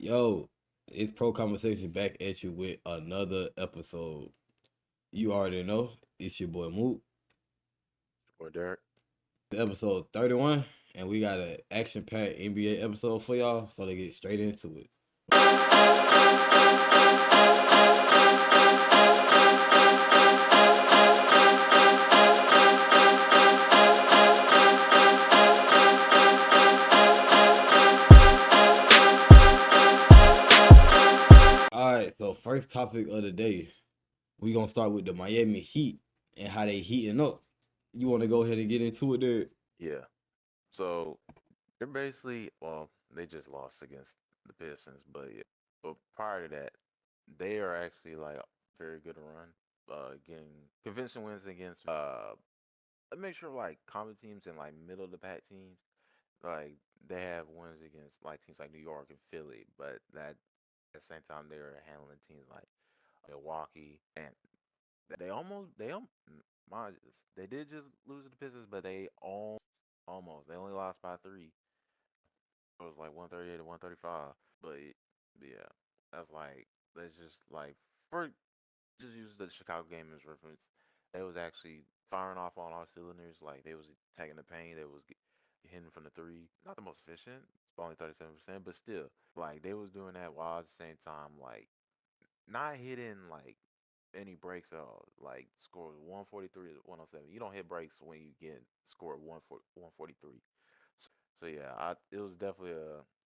Yo, it's Pro Conversation back at you with another episode. You already know it's your boy Moo. Or Derek. Episode 31, and we got an action-packed NBA episode for y'all, so they get straight into it. All right, so first topic of the day, we gonna start with the Miami Heat and how they heating up. You want to go ahead and get into it there? Yeah. So they're basically, well, they just lost against the Pistons, but yeah. But prior to that, they are actually like very good to run. Getting convincing wins against a mixture of like common teams and like middle of the pack teams. Like they have wins against like teams like New York and Philly, but that at the same time they're handling teams like Milwaukee, and mind you, they did just lose to the Pistons, but they almost they only lost by three. It was like 138 to 135. Yeah, that's like that's just like for just use the Chicago game as reference. They was actually firing off on all cylinders. Like they was taking the paint. They was hitting from the three. Not the most efficient. It's only 37%, but still, like they was doing that while at the same time, like not hitting like any breaks at all. Like score 143 to 107. You don't hit breaks when you get score 143. So yeah, it was definitely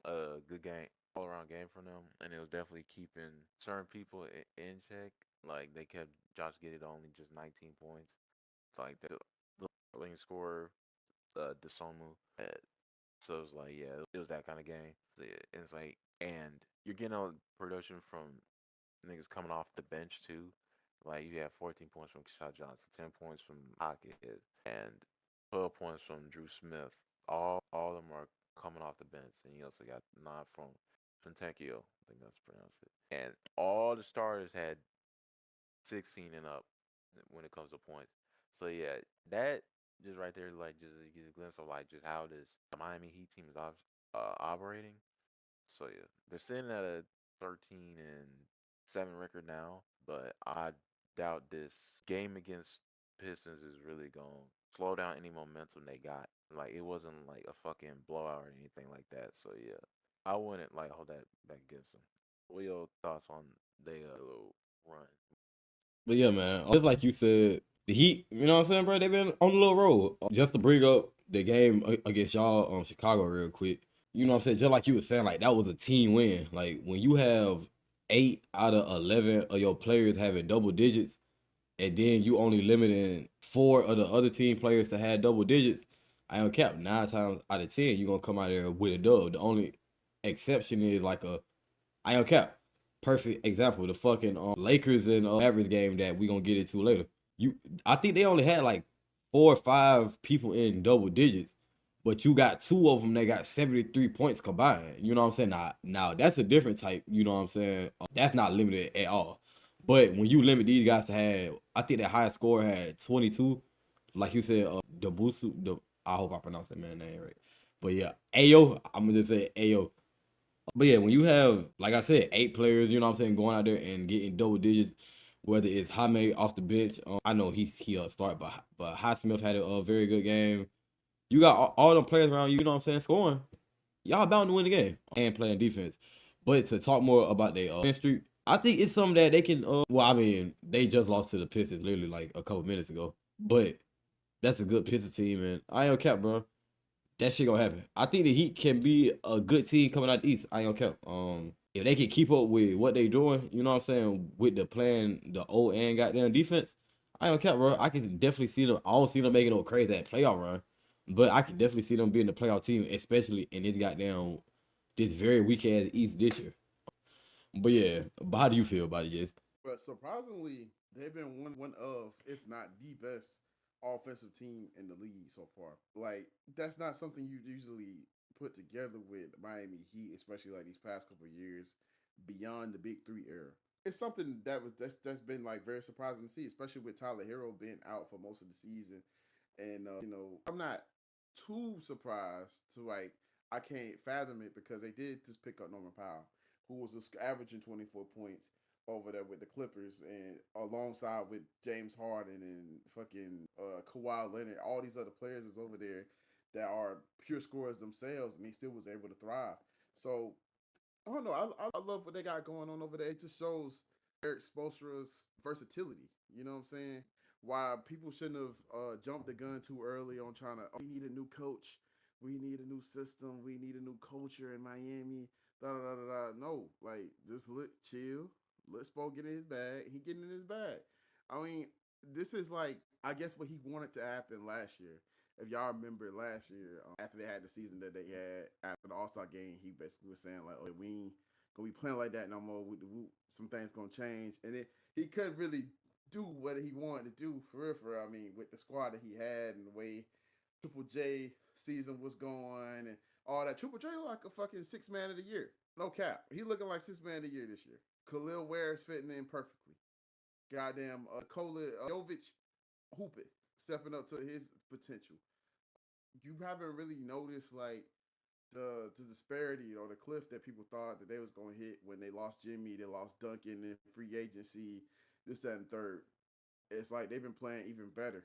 a good game, all around game for them, and it was definitely keeping certain people in check. Like they kept Josh Giddey to only just 19 points. Like the leading scorer, Desomu. So it was like, yeah, it was that kind of game. So, yeah, and it's like, and you're getting a production from niggas coming off the bench too. Like you have 14 points from Kash Johnson, 10 points from Pocket, and 12 points from Drew Smith. All of them are coming off the bench, and you also got 9 from I think that's pronounced it. And all the starters had 16 and up when it comes to points. So yeah, that just right there, like just gives a glimpse of like just how this Miami Heat team is operating. So yeah, they're sitting at a 13-7 record now, but I doubt this game against Pistons is really going to slow down any momentum they got. Like it wasn't like a fucking blowout or anything like that. So yeah, I wouldn't like hold that back against them. What your thoughts on their little run? But yeah, man, just like you said, the Heat, you know what I'm saying, bro? They've been on the little road. Just to bring up the game against y'all Chicago real quick. You know what I'm saying? Just like you were saying, like that was a team win. Like when you have 8 out of 11 of your players having double digits, and then you only limiting 4 of the other team players to have double digits, I don't cap. 9 times out of 10, you're gonna come out there with a dub. The only exception is like I don't cap. Perfect example, the fucking Lakers and Mavericks game that we gonna get into later. I think they only had like 4 or 5 people in double digits, but you got 2 of them that got 73 points combined. You know what I'm saying? Now that's a different type. You know what I'm saying? That's not limited at all. But when you limit these guys to have, I think that highest score had 22. Like you said, I hope I pronounced that man's name right. But yeah, Ayo, I'm gonna just say Ayo. But yeah, when you have, like I said, 8 players, you know what I'm saying, going out there and getting double digits, whether it's Jaime off the bench, I know he start, but Highsmith had a very good game. You got all them players around you, you know what I'm saying, scoring. Y'all bound to win the game and playing defense. But to talk more about their win streak, I think it's something that they can. Well, I mean, they just lost to the Pistons literally like a couple minutes ago, but that's a good Pistons team, and I ain't gonna cap, bro. That shit gonna happen. I think the Heat can be a good team coming out the East. I ain't gonna cap. If they can keep up with what they doing, you know what I'm saying, with the plan, the O and goddamn defense, I ain't gonna cap, bro. I can definitely see them. I don't see them making no crazy that playoff run, but I can definitely see them being the playoff team, especially in this very weak ass East this year. But yeah, but how do you feel about it, Jess? But surprisingly, they've been one of, if not the best offensive team in the league so far. Like that's not something you usually put together with Miami Heat, especially like these past couple of years beyond the Big Three era. It's something that's been like very surprising to see, especially with Tyler Herro being out for most of the season. And I'm not too surprised to like I can't fathom it because they did just pick up Norman Powell, who was just averaging 24 points over there with the Clippers, and alongside with James Harden and fucking Kawhi Leonard, all these other players is over there that are pure scorers themselves, and he still was able to thrive. So I don't know. I love what they got going on over there. It just shows Eric Spoelstra's versatility. You know what I'm saying? Why people shouldn't have jumped the gun too early on trying to. Oh, we need a new coach. We need a new system. We need a new culture in Miami. Da da da da da. No, like just chill. Let Spo get in his bag. He getting in his bag. I mean, this is like I guess what he wanted to happen last year. If y'all remember last year, after they had the season that they had after the All-Star game, he basically was saying like, "Oh, we ain't gonna be playing like that no more. Some things gonna change," and he couldn't really do what he wanted to do for real. For real. I mean, with the squad that he had and the way Triple J season was going and all that, Triple J like a fucking 6 man of the year. No cap. He looking like 6 man of the year this year. Khalil Ware is fitting in perfectly. Goddamn, Kola Jovic hooping, stepping up to his potential. You haven't really noticed like the disparity or the cliff that people thought that they was gonna hit when they lost Jimmy, they lost Duncan in free agency, this, that, and third. It's like they've been playing even better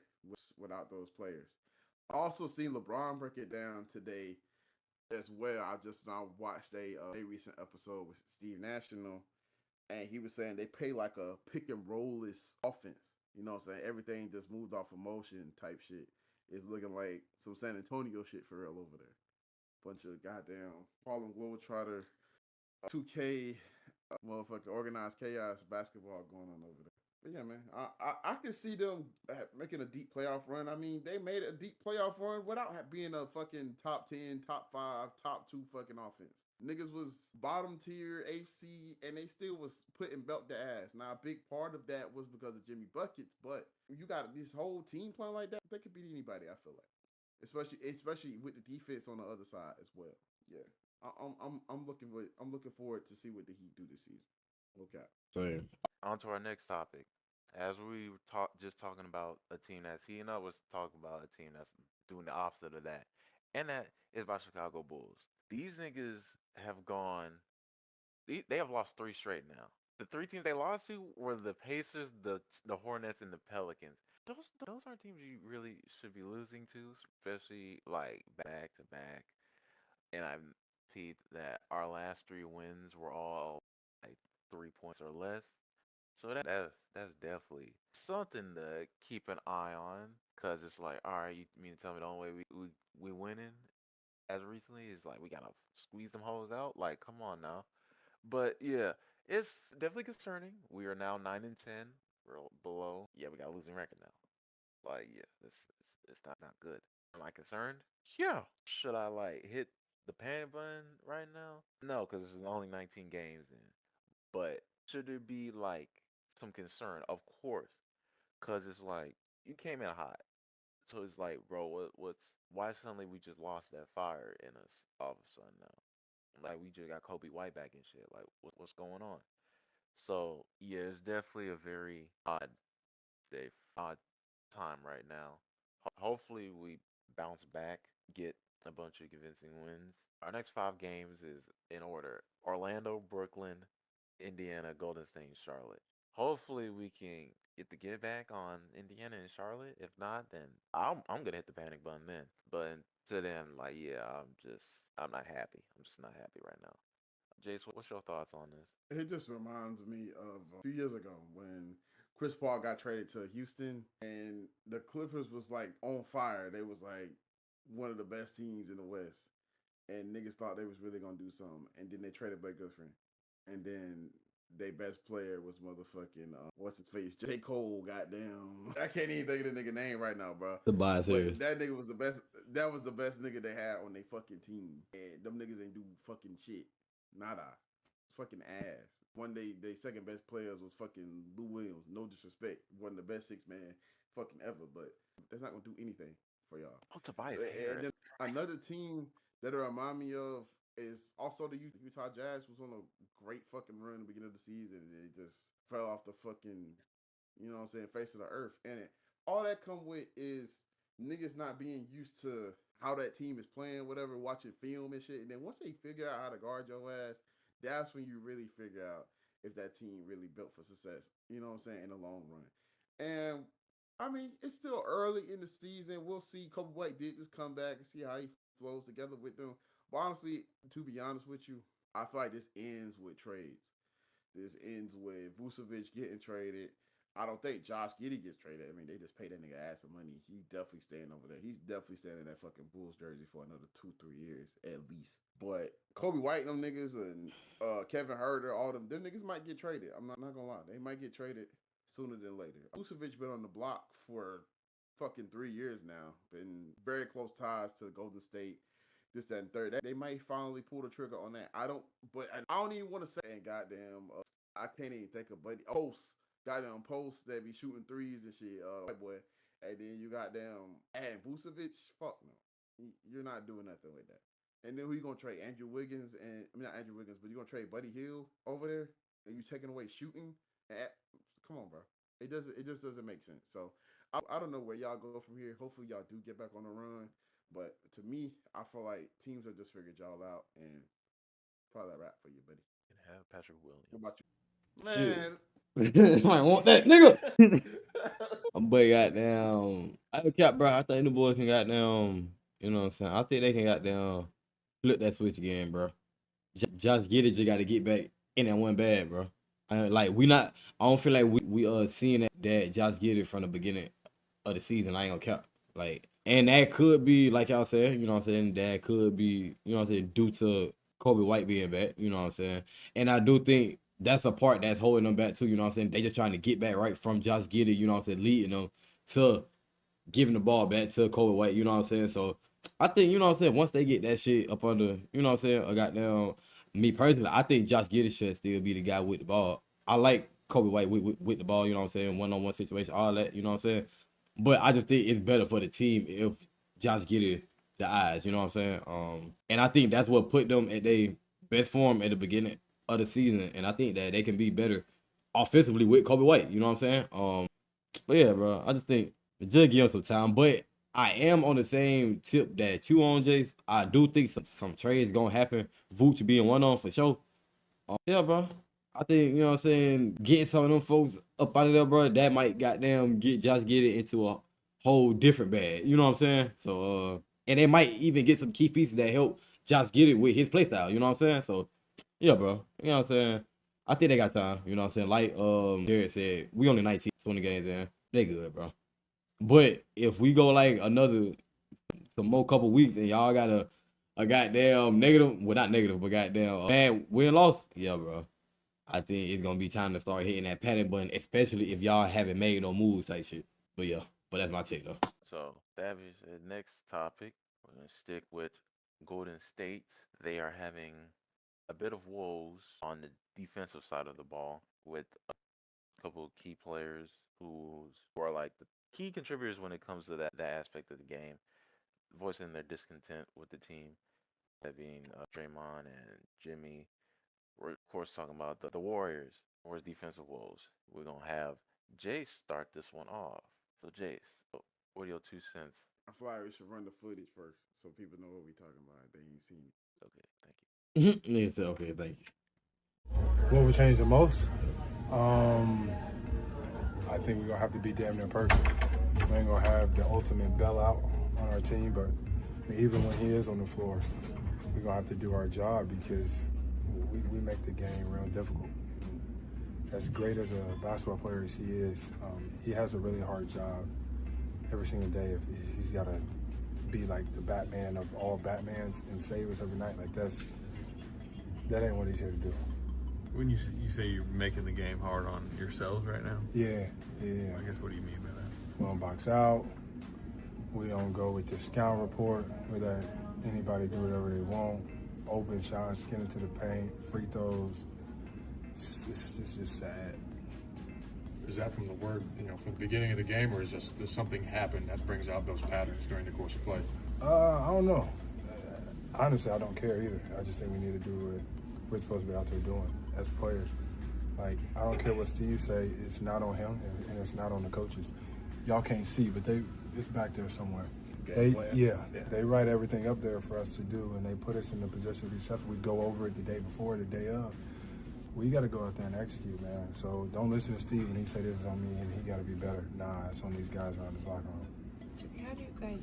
without those players. I also seen LeBron break it down today as well. I just now watched a recent episode with Steve National, and he was saying they play like a pick and roll-less offense. You know what I'm saying? Everything just moved off of motion type shit. It's looking like some San Antonio shit for real over there. Bunch of goddamn Harlem Globetrotter, 2K, motherfucking organized chaos basketball going on over there. But yeah, man, I can see them making a deep playoff run. I mean, they made a deep playoff run without being a fucking top 10, top 5, top 2 fucking offense. Niggas was bottom tier AC, and they still was putting belt to ass. Now, a big part of that was because of Jimmy Buckets, but you got this whole team playing like that, they could beat anybody, I feel like. Especially with the defense on the other side as well. Yeah, I'm looking forward to see what the Heat do this season. Okay. Same. On to our next topic. As we were just talking about a team that's heating up, was talking about a team that's doing the opposite of that, and that is by Chicago Bulls. These niggas have gone. They have lost three straight now. The three teams they lost to were the Pacers, the Hornets, and the Pelicans. Those aren't teams you really should be losing to, especially like back to back. And I've peeped that our last three wins were all like 3 points or less. So that's definitely something to keep an eye on, cause it's like, all right, you mean to tell me the only way we winning as recently is like we gotta squeeze them hoes out? Like, come on now. But yeah, it's definitely concerning. We are now 9-10. We're below. Yeah, we got a losing record now. Like, yeah, this it's not good. Am I concerned? Yeah. Should I like hit the panic button right now? No, because this is only 19 games in. But should there be like some concern? Of course, because it's like you came in hot. So it's like, bro, what's why suddenly we just lost that fire in us all of a sudden now? Like we just got Kobe White back and shit. Like what's going on? So yeah, it's definitely a very odd day, odd time right now. Hopefully we bounce back, get a bunch of convincing wins. Our next 5 games is in order: Orlando, Brooklyn, Indiana, Golden State, and Charlotte. Hopefully we can get back on Indiana and Charlotte. If not, then I'm gonna hit the panic button then. But to then, like, yeah, I'm not happy. I'm just not happy right now. Jace, what's your thoughts on this? It just reminds me of a few years ago when Chris Paul got traded to Houston and the Clippers was like on fire. They was like one of the best teams in the West. And niggas thought they was really gonna do something. And then they traded Blake Griffin. And then their best player was motherfucking what's his face? J. Cole, goddamn. I can't even think of the nigga name right now, bro. Tobias Harris. But that nigga was the best. That was the best nigga they had on their fucking team. And them niggas ain't do fucking shit. Nada. It's fucking ass. One day, they second best players was fucking Lou Williams. No disrespect. One of the best 6 man fucking ever. But that's not gonna do anything for y'all. Oh, Tobias And Harris. then another team that'll remind me of is also the Utah Jazz was on a great fucking run at the beginning of the season, and they just fell off the fucking, you know what I'm saying, face of the earth. And all that come with is niggas not being used to how that team is playing, whatever, watching film and shit. And then once they figure out how to guard your ass, That's when you really figure out if that team really built for success. You know what I'm saying? In the long run. And I mean, it's still early in the season. We'll see. Kobe White did just come back and see how he flows together with them. But honestly, to be honest with you, I feel like this ends with trades. This ends with Vucevic getting traded. I don't think Josh Giddey gets traded. I mean, they just paid that nigga ass some money. He definitely staying over there. He's definitely staying in that fucking Bulls jersey for another 2-3 years at least. But Kobe White, them niggas, and Kevin Herter, all them niggas might get traded. I'm not gonna lie. They might get traded sooner than later. Vucevic been on the block for fucking 3 years now. Been very close ties to Golden State. This, that, and third. They might finally pull the trigger on that. I don't even want to say, and goddamn, I can't even think of goddamn posts that be shooting threes and shit, white boy. And then you goddamn add Vucevic. Fuck no. You're not doing nothing with that. And then who you gonna trade? Andrew Wiggins not Andrew Wiggins, but you gonna trade Buddy Hield over there? And you taking away shooting? Come on, bro. It just doesn't make sense. So I don't know where y'all go from here. Hopefully y'all do get back on the run. But to me, I feel like teams have just figured y'all out, and probably a wrap for you, buddy. You can have Patrick Williams. What about you? Man. I want that nigga. But goddamn, I don't cap, bro. I think the boys can goddamn, you know what I'm saying? I think they can goddamn flip that switch again, bro. Josh Giddey just got to get back in that one bag, bro. I don't feel like we seeing that Josh Giddey from the beginning of the season. I ain't gonna cap. Like, and that could be, like y'all said, you know what I'm saying? That could be, you know what I'm saying, due to Kobe White being back, you know what I'm saying? And I do think that's a part that's holding them back too, you know what I'm saying? They just trying to get back right from Josh Giddey, you know what I'm saying, leading them to giving the ball back to Kobe White, you know what I'm saying? So I think, you know what I'm saying, once they get that shit up under, you know what I'm saying, I got down, me personally, I think Josh Giddey should still be the guy with the ball. I like Kobe White with the ball, you know what I'm saying, one-on-one situation, all that, you know what I'm saying? But I just think it's better for the team if Josh Giddey the eyes, you know what I'm saying? And I think that's what put them at their best form at the beginning of the season. And I think that they can be better offensively with Kobe White, you know what I'm saying? But yeah, bro, I just think just give him some time. But I am on the same tip that you on, Jace. I do think some trades gonna happen. Vooch being one on for sure. Yeah, bro. I think, you know what I'm saying, getting some of them folks up out of there, bro, that might goddamn get Josh Giddey into a whole different bag. You know what I'm saying? So, and they might even get some key pieces that help Josh Giddey with his play style. You know what I'm saying? So, yeah, bro. You know what I'm saying? I think they got time. You know what I'm saying? Like Derek said, we only 19, 20 games in. They good, bro. But if we go like some more couple weeks and y'all got a goddamn negative, well, not negative, but goddamn bad win-loss, yeah, bro. I think it's going to be time to start hitting that panic button, especially if y'all haven't made no moves type shit. But yeah, but that's my take, though. So, that is the next topic. We're going to stick with Golden State. They are having a bit of woes on the defensive side of the ball with a couple of key players who are like the key contributors when it comes to that aspect of the game, voicing their discontent with the team, that being Draymond and Jimmy. We're, of course, talking about the Warriors Defensive Woes. We're going to have Jace start this one off. So, Jace, what are your 2 cents? I feel like we should run the footage first so people know what we're talking about. They ain't seen it. Okay, thank you. Nigga said, okay, thank you. What would change the most? I think we're going to have to be damn near perfect. We ain't going to have the ultimate bailout on our team, but even when he is on the floor, we're going to have to do our job because we make the game real difficult. As great as a basketball player as he is, he has a really hard job every single day. If he's got to be like the Batman of all Batmans and save us every night, like that ain't what he's here to do. When you say you're making the game hard on yourselves right now? Yeah. I guess what do you mean by that? We don't box out. We don't go with the scout report. We let anybody do whatever they want. Open shots, get into the paint, free throws. It's just sad. Is that from the from the beginning of the game, or is does something happen that brings out those patterns during the course of play? I don't know. Honestly, I don't care either. I just think we need to do what we're supposed to be out there doing as players. Like, I don't care what Steve say. It's not on him, and it's not on the coaches. Y'all can't see, but it's back there somewhere. They write everything up there for us to do, and they put us in the position to be successful. We go over it the day before, the day of. We got to go out there and execute, man. So don't listen to Steve when he say this is on me and he got to be better. Nah, it's on these guys around this locker room. Jimmy, how do you guys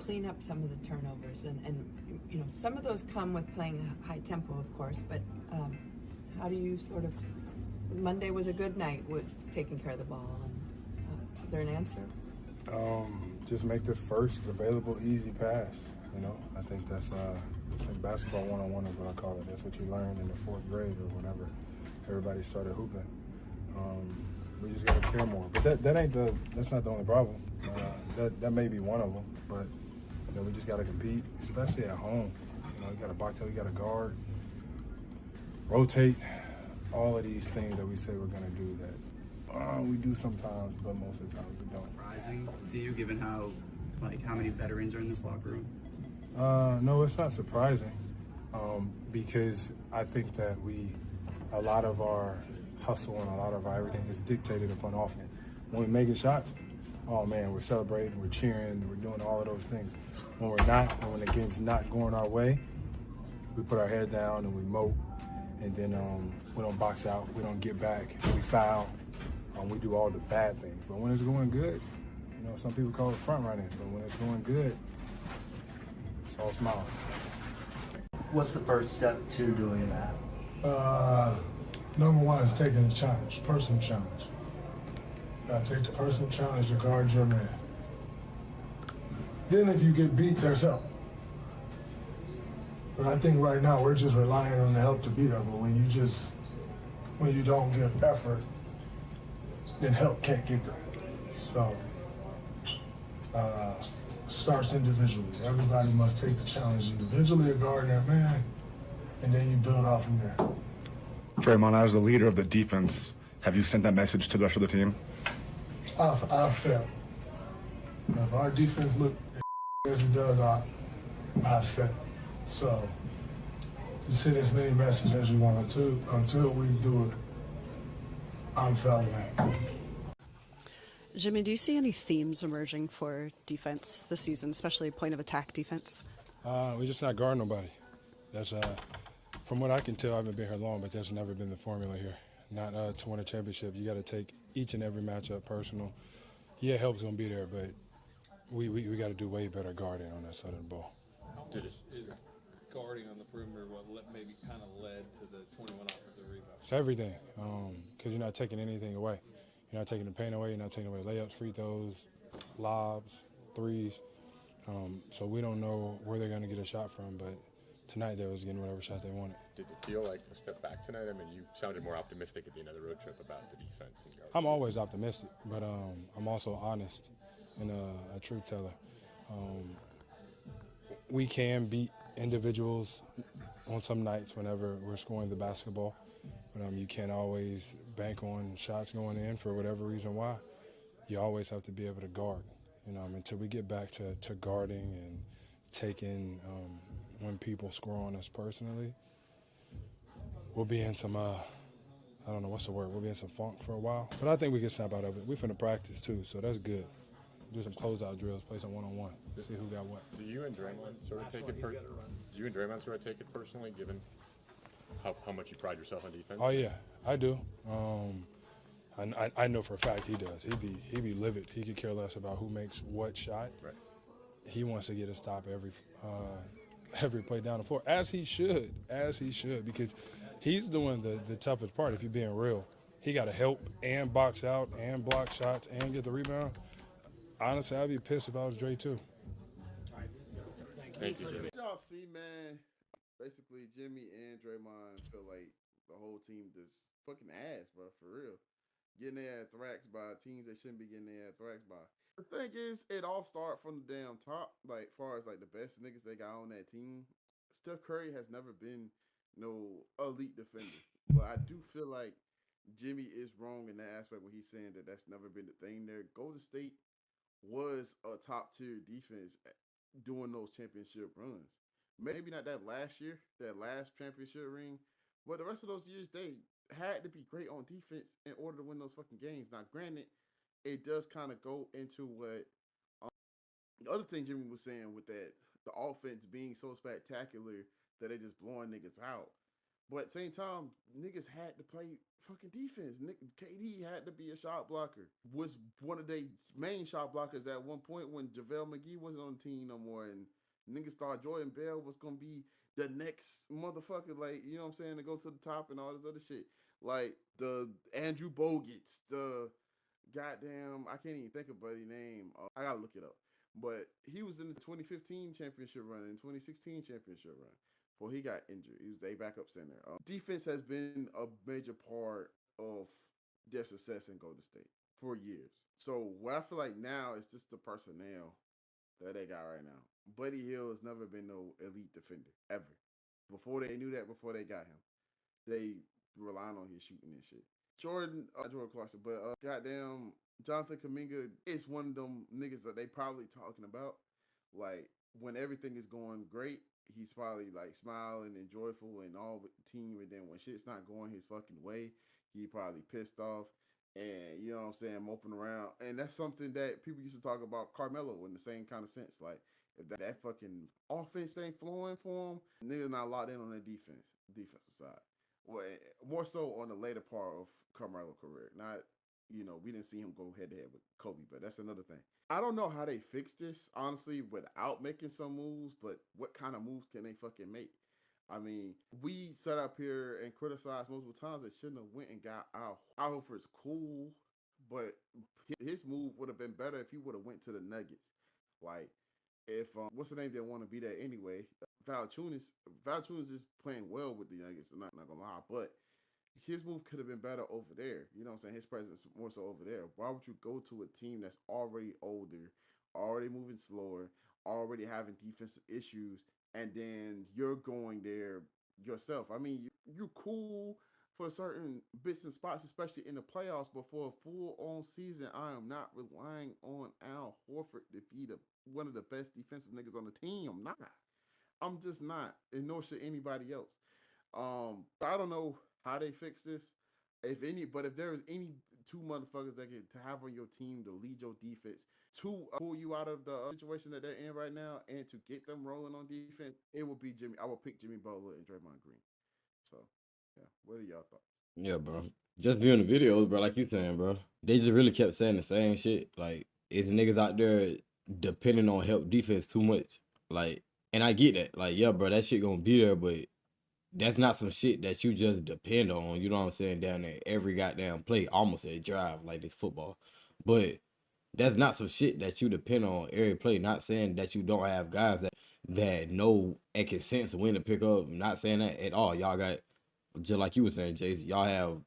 clean up some of the turnovers? And you know, some of those come with playing high tempo, of course, but how do you sort of, Monday was a good night with taking care of the ball. And, is there an answer? Just make the first available easy pass. You know, I think that's like basketball 101 is what I call it. That's what you learned in the 4th grade or whenever everybody started hooping. We just got to care more. But that's not the only problem. That may be one of them. But you know, we just got to compete, especially at home. You know, you got to box out, you got to guard, rotate, all of these things that we say we're going to do that we do sometimes, but most of the time we don't. Surprising to you, given how many veterans are in this locker room? No, it's not surprising because I think that a lot of our hustle and a lot of our everything is dictated upon offense. When we're making shots, oh man, we're celebrating, we're cheering, we're doing all of those things. When we're not, and when the game's not going our way, we put our head down and we mope, and then we don't box out, we don't get back, we foul, we do all the bad things. But when it's going good, you know, some people call it front running, but when it's going good, it's all smiles. What's the first step to doing that? Number one is taking the challenge, personal challenge. You gotta take the personal challenge to guard your man. Then if you get beat, there's help. But I think right now we're just relying on the help to beat us. But when you don't give effort, then help can't get there. So starts individually. Everybody must take the challenge individually of guarding their man, and then you build off from there. Draymond, as the leader of the defense, have you sent that message to the rest of the team? I felt. If our defense look as it does, I felt. So you send as many messages as you want to until we do it. I'm feeling that. Jimmy, do you see any themes emerging for defense this season, especially point of attack defense? We're just not guarding nobody. That's from what I can tell. I haven't been here long, but that's never been the formula here. Not to win a championship, you got to take each and every matchup personal. Yeah, help's gonna be there, but we got to do way better guarding on that side of the ball. Is guarding on the perimeter what maybe kind of led to the 21 offensive rebounds? It's everything, because you're not taking anything away. You're not taking the pain away. You're not taking away layups, free throws, lobs, threes. So we don't know where they're going to get a shot from, but tonight they was getting whatever shot they wanted. Did it feel like a step back tonight? I mean, you sounded more optimistic at the end of the road trip about the defense. And I'm always optimistic, but I'm also honest and a truth teller. We can beat individuals on some nights whenever we're scoring the basketball, but you can't always bank on shots going in for whatever reason why. You always have to be able to guard. Until we get back to guarding and taking when people score on us personally, we'll be in some, I don't know what's the word, we'll be in some funk for a while. But I think we can snap out of it. We're finna practice too, so that's good. Do some closeout drills, play some one-on-one, see who got what. Do you and Draymond sort of take it personally, given how much you pride yourself on defense? Oh yeah, I do. I know for a fact he does. He be livid. He could care less about who makes what shot. Right. He wants to get a stop every play down the floor, as he should, because he's doing the toughest part. If you're being real, he got to help and box out and block shots and get the rebound. Honestly, I'd be pissed if I was Dre too. Thank you, Jimmy. Y'all see, man, basically Jimmy and Draymond feel like the whole team just fucking ass, bro, for real. Getting their thracks by teams they shouldn't be getting their thracks by. The thing is, it all started from the damn top, like far as like the best niggas they got on that team. Steph Curry has never been no elite defender, but I do feel like Jimmy is wrong in that aspect when he's saying that that's never been the thing there. Golden State was a top tier defense doing those championship runs. Maybe not that last year, that last championship ring, but the rest of those years they had to be great on defense in order to win those fucking games. Now, granted, it does kind of go into what The other thing Jimmy was saying with that, the offense being so spectacular that they just blowing niggas out. But at the same time, niggas had to play fucking defense. KD had to be a shot blocker. Was one of their main shot blockers at one point when JaVale McGee wasn't on the team no more, and niggas thought Jordan Bell was gonna be the next motherfucker, like, you know what I'm saying, to go to the top and all this other shit. Like the Andrew Bogut's, the goddamn, I can't even think of buddy's name. I gotta look it up. But he was in the 2015 championship run and 2016 championship run before he got injured. He was a backup center. Defense has been a major part of their success in Golden State for years. So what I feel like now is just the personnel that they got right now. Buddy Hield has never been no elite defender, ever. Before they knew that, before they got him, they relying on his shooting and shit. Jordan Clarkson, but goddamn, Jonathan Kuminga is one of them niggas that they probably talking about. Like, when everything is going great, he's probably like smiling and joyful and all with the team, and then when shit's not going his fucking way, he probably pissed off and, you know what I'm saying, moping around. And that's something that people used to talk about Carmelo in the same kind of sense. Like, if that fucking offense ain't flowing for him, niggas not locked in on the defensive side. Well, more so on the later part of Carmelo's career. Not, you know, we didn't see him go head to head with Kobe, but that's another thing. I don't know how they fix this, honestly, without making some moves, but what kind of moves can they fucking make? I mean, we sat up here and criticized multiple times that shouldn't have went and got Al Horford's cool, but his move would have been better if he would have went to the Nuggets. Like, if, what's the name, didn't want to be there anyway. Valanciunas is playing well with the Nuggets, I'm not gonna lie, but his move could have been better over there. You know what I'm saying? His presence more so over there. Why would you go to a team that's already older, already moving slower, already having defensive issues, and then you're going there yourself? I mean, you're cool for certain bits and spots, especially in the playoffs, but for a full-on season, I am not relying on Al Horford to be one of the best defensive niggas on the team. I'm not. I'm just not, and nor should anybody else. I don't know how they fix this, if there is any two motherfuckers that get to have on your team to lead your defense, to pull you out of the situation that they're in right now, and to get them rolling on defense, it would be Jimmy. I would pick Jimmy Butler and Draymond Green. So, yeah, what are y'all thoughts? Yeah, bro. Just viewing the videos, bro, like you saying, bro, they just really kept saying the same shit. Like, it's niggas out there depending on help defense too much. Like, and I get that. Like, yeah, bro, that shit gonna be there, but that's not some shit that you just depend on, you know what I'm saying, down there every goddamn play, almost a drive like this football. But that's not some shit that you depend on every play. Not saying that you don't have guys that know and can sense when to pick up. Not saying that at all. Y'all got, just like you were saying, Jason, y'all have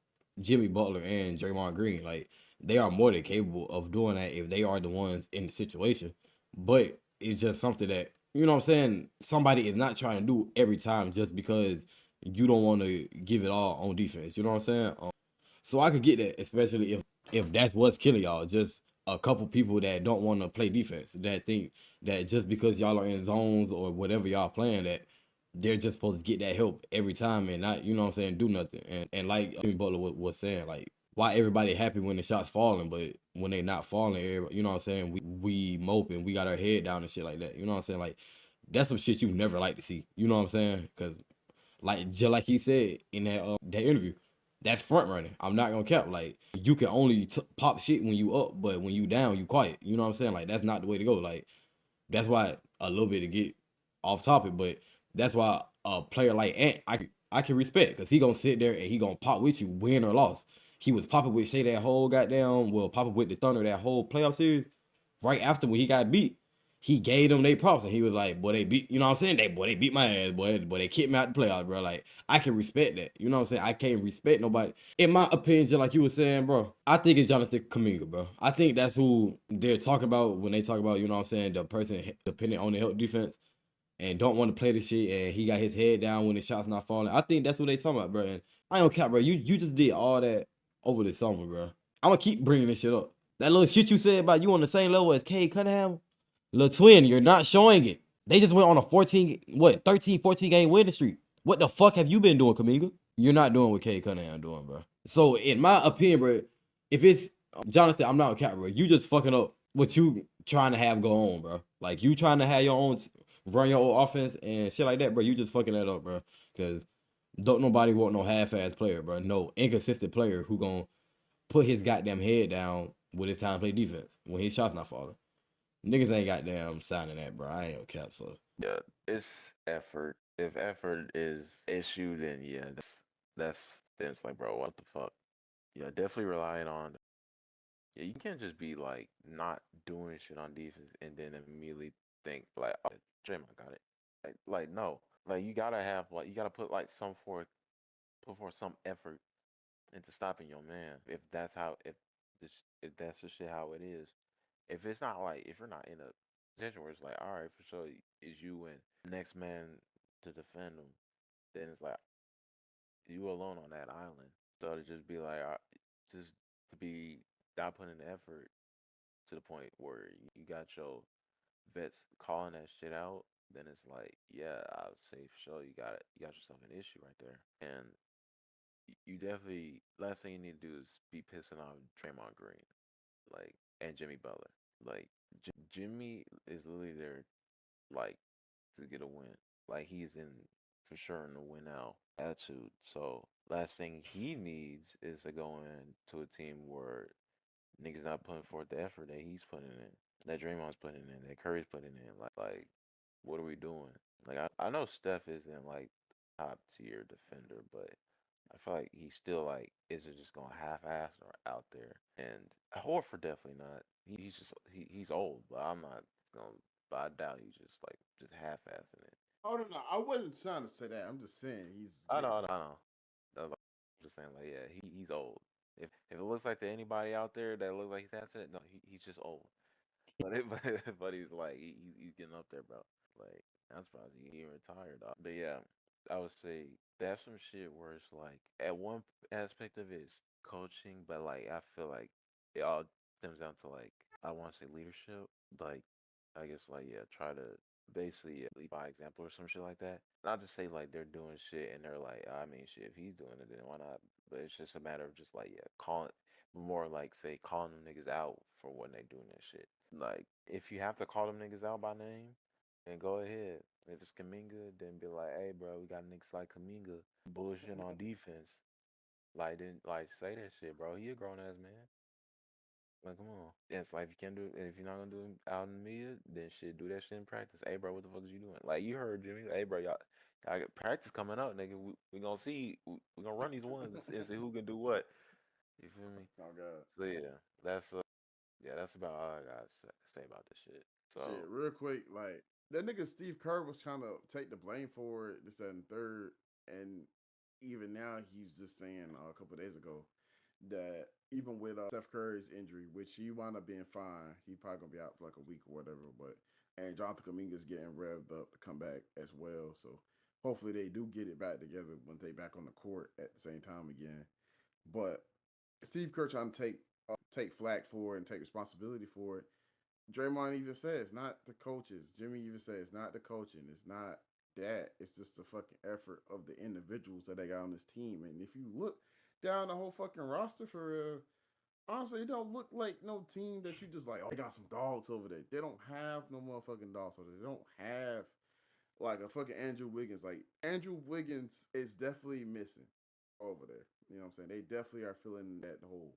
Jimmy Butler and Draymond Green. Like, they are more than capable of doing that if they are the ones in the situation. But it's just something that, you know what I'm saying, somebody is not trying to do every time just because you don't want to give it all on defense. You know what I'm saying? So I could get that, especially if that's what's killing y'all. Just a couple people that don't want to play defense, that think that just because y'all are in zones or whatever y'all playing, that they're just supposed to get that help every time and not, you know what I'm saying, do nothing. And like Jimmy Butler was saying, like, why everybody happy when the shots falling, but when they not falling, you know what I'm saying, we moping, we got our head down and shit like that. You know what I'm saying? Like, that's some shit you never like to see. You know what I'm saying? Because, like, just like he said in that interview, that's front running. I'm not gonna cap. Like, you can only pop shit when you up, but when you down, you quiet. You know what I'm saying? Like, that's not the way to go. Like, that's why a little bit to get off topic, but that's why a player like Ant, I can respect, because he gonna sit there and he gonna pop with you, win or loss. He was popping with Shea that whole popping with the Thunder that whole playoff series. Right after when he got beat, he gave them their props and he was like, boy, they beat, you know what I'm saying? They beat my ass, boy, they kicked me out the playoffs, bro. Like, I can respect that. You know what I'm saying? I can't respect nobody. In my opinion, just like you were saying, bro, I think it's Jonathan Kuminga, bro. I think that's who they're talking about when they talk about, you know what I'm saying, the person dependent on the help defense and don't want to play this shit, and he got his head down when the shot's not falling. I think that's what they talking about, bro. And I don't cap, bro. You just did all that over the summer, bro. I'm gonna keep bringing this shit up. That little shit you said about you on the same level as Cade Cunningham, little twin, you're not showing it. They just went on a 13, 14 game winning streak. What the fuck have you been doing, Kuminga? You're not doing what Cade Cunningham doing, bro. So in my opinion, bro, if it's Jonathan, I'm not a cap, bro. You just fucking up what you trying to have go on, bro. Like you trying to have your own run your own offense and shit like that, bro. You just fucking that up, bro. Because don't nobody want no half-ass player, bro. No inconsistent player who gonna put his goddamn head down when it's time to play defense when his shot's not falling. Niggas ain't goddamn signing that, bro. I ain't no cap, so. Yeah, it's effort. If effort is issue, then yeah, then it's like, bro, what the fuck? Yeah, definitely relying on. Yeah, you can't just be like not doing shit on defense and then immediately think like, oh, Draymond got it. Like no, like you gotta have like you gotta put like put forth some effort into stopping your man. If that's how if that's the shit how it is. If it's not like if you're not in a position where it's like, all right, for sure, is you and next man to defend them, then it's like you alone on that island. So to just be like, just to be not putting the effort to the point where you got your vets calling that shit out, then it's like, yeah, I would say for sure you got yourself an issue right there. And you definitely last thing you need to do is be pissing off Draymond Green, like and Jimmy Butler. Like Jimmy is literally there, like to get a win. Like he's in for sure in the win now attitude. So last thing he needs is to go into a team where niggas not putting forth the effort that he's putting in, that Draymond's putting in, that Curry's putting in. Like what are we doing? Like I know Steph isn't like top tier defender, but I feel like he's still like is it just gonna half ass or out there? And Horford definitely not. He's old, but I'm not gonna. But I doubt he's just half assing it. Oh no, I wasn't trying to say that. I'm just saying he's I know. I'm just saying like yeah, he's old. If it looks like to anybody out there that looks like he's asset, no, he's just old. But he's like he's getting up there, bro. Like I'm surprised he even retired. But yeah, I would say that's some shit where it's like at one aspect of it is coaching, but like I feel like it all stems down to like I want to say leadership. Like I guess like yeah, try to basically lead by example or some shit like that. Not to say like they're doing shit and they're like I mean shit if he's doing it then why not? But it's just a matter of just like yeah, calling more like say calling them niggas out for when they doing that shit. Like if you have to call them niggas out by name, then go ahead. If it's Kaminga, then be like, hey bro, we got niggas like Kaminga bullshitting on defense. Like then like say that shit, bro. He a grown ass man. Like come on. Yeah, it's like if you can't do it, if you're not gonna do it out in the media, then shit, do that shit in practice. Hey bro, what the fuck is you doing? Like you heard Jimmy. Hey bro, y'all got practice coming up, nigga. We gonna see. We gonna run these ones and see who can do what. You feel me? oh god. So yeah, that's about all I gotta say about this shit. So Shit, real quick, like that nigga Steve Kerr was trying to take the blame for it, this, that, and third, and even now he's just saying a couple days ago that even with Steph Curry's injury, which he wound up being fine, he probably gonna be out for like a week or whatever. But and Jonathan Kuminga's getting revved up to come back as well. So hopefully they do get it back together when they back on the court at the same time again. But Steve Kerr trying to take flack for it and take responsibility for it. Draymond even says not the coaches. Jimmy even says not the coaching. It's not that. It's just the fucking effort of the individuals that they got on this team. And if you look down the whole fucking roster for real, honestly, it don't look like no team that you just like, oh, they got some dogs over there. They don't have no motherfucking dogs over there. They don't have like a fucking Andrew Wiggins. Like Andrew Wiggins is definitely missing over there. You know what I'm saying? They definitely are filling that hole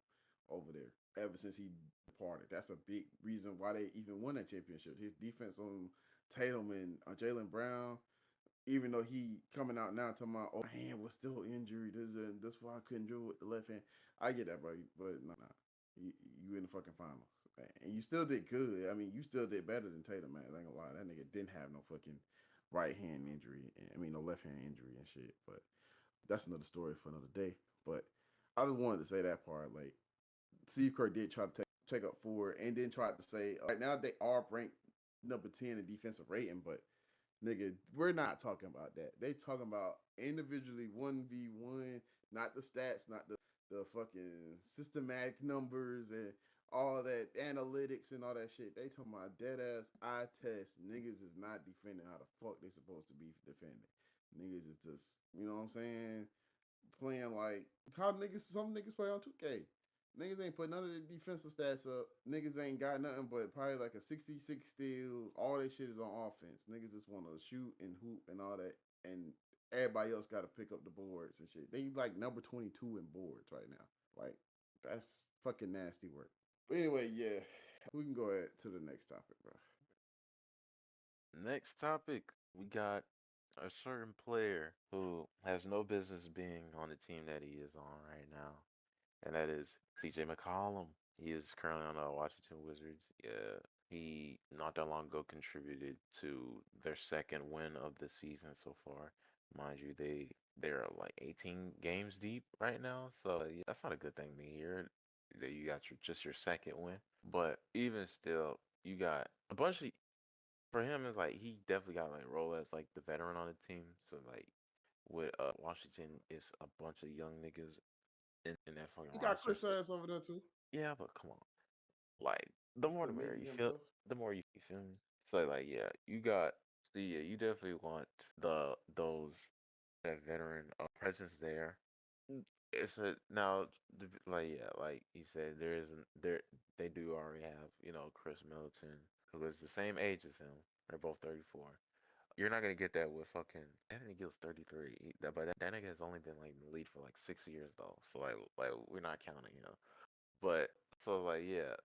over there ever since he departed. That's a big reason why they even won that championship. His defense on Tatum and Jaylen Brown, even though he coming out now talking about, oh, my hand was still injured. That's why I couldn't do it with the left hand. I get that, bro. But nah. You in the fucking finals. And you still did good. I mean, you still did better than Tatum, man. I ain't gonna lie. That nigga didn't have no fucking right hand injury. I mean, no left hand injury and shit. But that's another story for another day. But I just wanted to say that part. Like, Steve Kerr did try to take up for it and then tried to say, right now they are ranked number 10 in defensive rating, but nigga, we're not talking about that. They talking about individually 1v1, not the stats, not the fucking systematic numbers and all that analytics and all that shit. They talking about dead ass eye test. Niggas is not defending how the fuck they supposed to be defending. Niggas is just, you know what I'm saying? Playing like how some niggas play on 2K. Niggas ain't put none of the defensive stats up. Niggas ain't got nothing but probably like a 66 steal. All that shit is on offense. Niggas just want to shoot and hoop and all that. And everybody else got to pick up the boards and shit. They like number 22 in boards right now. Like, that's fucking nasty work. But anyway, yeah, we can go ahead to the next topic, bro. Next topic, we got a certain player who has no business being on the team that he is on right now, and that is CJ McCollum. He is currently on the Washington Wizards. Yeah, he not that long ago contributed to their second win of the season so far. Mind you, they're like 18 games deep right now, so yeah, that's not a good thing to hear that you got your second win. But even still, you got a bunch of for him it's like he definitely got like role as like the veteran on the team. So like with Washington, it's a bunch of young niggas in that fucking He got roster. Chris ass over there too. Yeah, but come on, like the more the Still merrier. making You feel himself. the more you feel me. So like yeah, you got so yeah, you definitely want those that veteran presence there. It's a now like yeah, like he said, there isn't there they do already have Chris Middleton who is the same age as him. They're both 34. You're not gonna get that with fucking Anthony Gill's 33. But that nigga has only been like in the league for like 6 years though. So like we're not counting him. But so like yeah,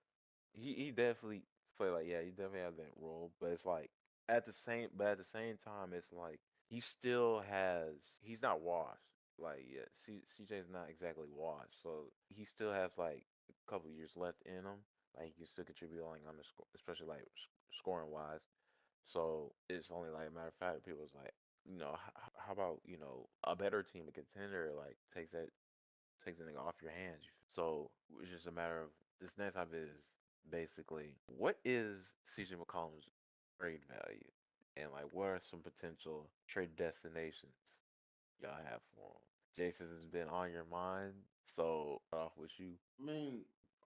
he definitely so like yeah, he definitely have that role. But it's like at the same time it's like he's not washed. Like yeah, CJ's not exactly washed. So he still has like a couple years left in him. Like he can still contribute like on the score, especially like scoring wise. So it's only like a matter of fact, people's like, how about a better team, a contender, like takes the nigga off your hands. So it's just a matter of this next topic is basically what is CJ McCollum's trade value, and like what are some potential trade destinations y'all have for him? Jason has been on your mind, so off with you. I mean,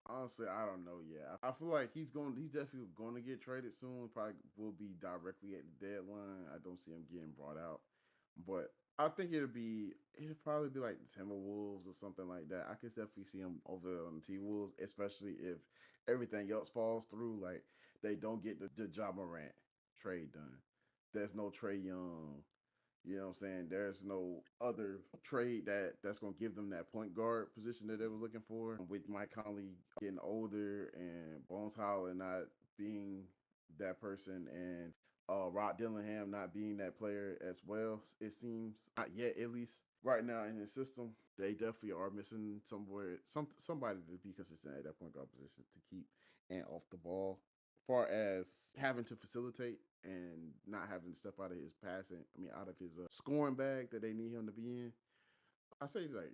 honestly, I don't know yet. I feel like he's definitely going to get traded soon. Probably will be directly at the deadline. I don't see him getting brought out, but I think it'll probably be like the Timberwolves or something like that. I could definitely see him over on the T-Wolves, especially if everything else falls through. Like they don't get the Ja Morant trade done. There's no Trey Young. You know what I'm saying? There's no other trade that's gonna give them that point guard position that they were looking for. With Mike Conley getting older and Bones Howland not being that person, and Rod Dillingham not being that player as well, it seems not yet at least. Right now in the system, they definitely are missing somebody to be consistent at that point guard position to keep and off the ball. Far as having to facilitate and not having to step out of his out of his scoring bag that they need him to be in. I say like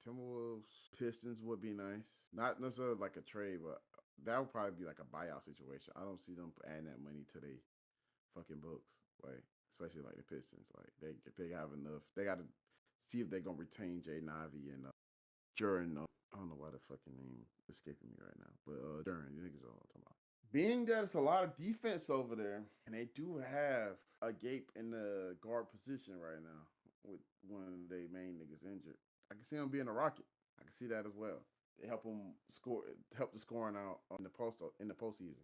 Timberwolves, Pistons would be nice. Not necessarily like a trade, but that would probably be like a buyout situation. I don't see them adding that money to their fucking books, like especially like the Pistons. Like if they have enough, they got to see if they're gonna retain Jay Ivey and Duran. I don't know why the fucking name escaping me right now, but Duran, you niggas know what I'm talking about. Being that it's a lot of defense over there, and they do have a gape in the guard position right now with one of their main niggas injured, I can see them being a Rocket. I can see that as well. They help them help the scoring out in the postseason.